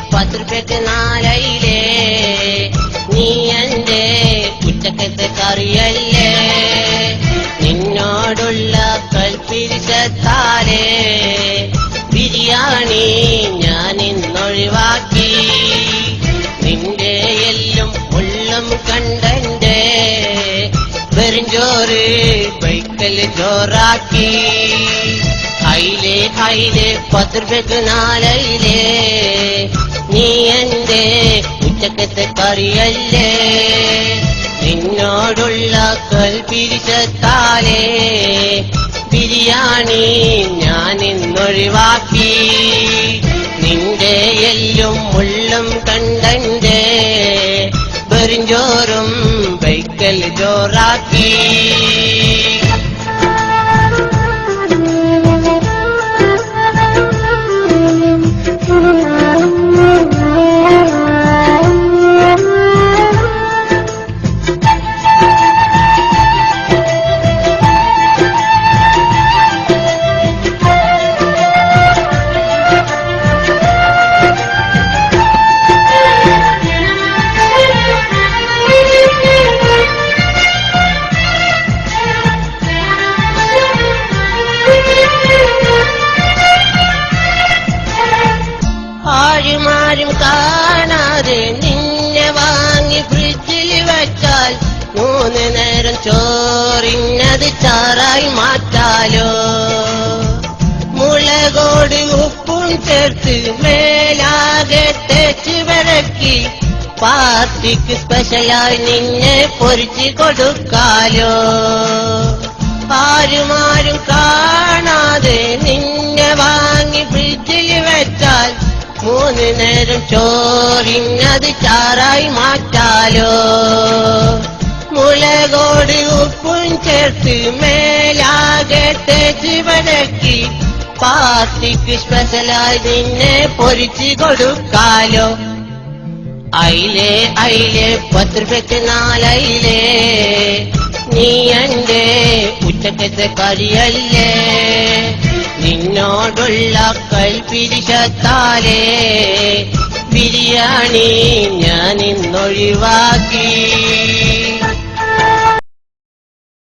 10 നാലയിലേ നീ എന്റെ ഉച്ചക്കത്തെ കറിയല്ലേ നിന്നോടുള്ള കൽപ്പിരിശത്താലേ ബിരിയാണി ഞാൻ ഇന്നൊഴിവാക്കി നിന്റെ എല്ലും മുള്ളും കണ്ടെന്റെ വെറുംചോറ് ബൈക്കൽ ചോറാക്കി അയിലേ 10 നാലയിലേ നീ എന്റെ ഉച്ചക്കത്തെ കറിയല്ലേ നിന്നോടുള്ള കൽപ്പിരിശത്താലേ ബിരിയാണി ഞാൻ ഇന്നൊഴിവാക്കി നിന്റെ എല്ലും മുള്ളും കണ്ടെന്റെ വെറുംചോറും ബൈക്കൽ ചോറാക്കി ആരും കാണാതെ നിന്നെ വാങ്ങി ഫ്രിഡ്ജിൽ വെച്ചാൽ 3 നേരം ചോറിഞ്ഞത് ചാറായി മാറ്റാലോ മുളകോട് ഉപ്പും ചേർത്ത് മേലാകെ തേച്ച് വിളക്കി പാർട്ടിക്ക് സ്പെഷ്യലായി നിന്നെ പൊരിച്ച് കൊടുക്കാലോ ആരും കാണാതെ നിന്നെ വാങ്ങി ഫ്രിഡ്ജിൽ വെച്ചാൽ 3 നേരം ചോറിഞ്ഞത് ചാറായി മാറ്റാലോ മുളകോട് ഉപ്പും ചേർത്ത് മേലാകെ തേച്ച് വഴക്കി പാർട്ടിക്ക് സ്പെഷ്യലായി നിന്നെ പൊരിച്ച് കൊടുക്കാലോ അയിലേ 10 നാലയിലേ നീ എന്റെ ഉച്ചക്കത്തെ കറിയല്ലേ നിന്നോടുള്ള കൽപ്പിരിശത്താലേ ബിരിയാണി ഞാൻ ഇന്നൊഴിവാക്കി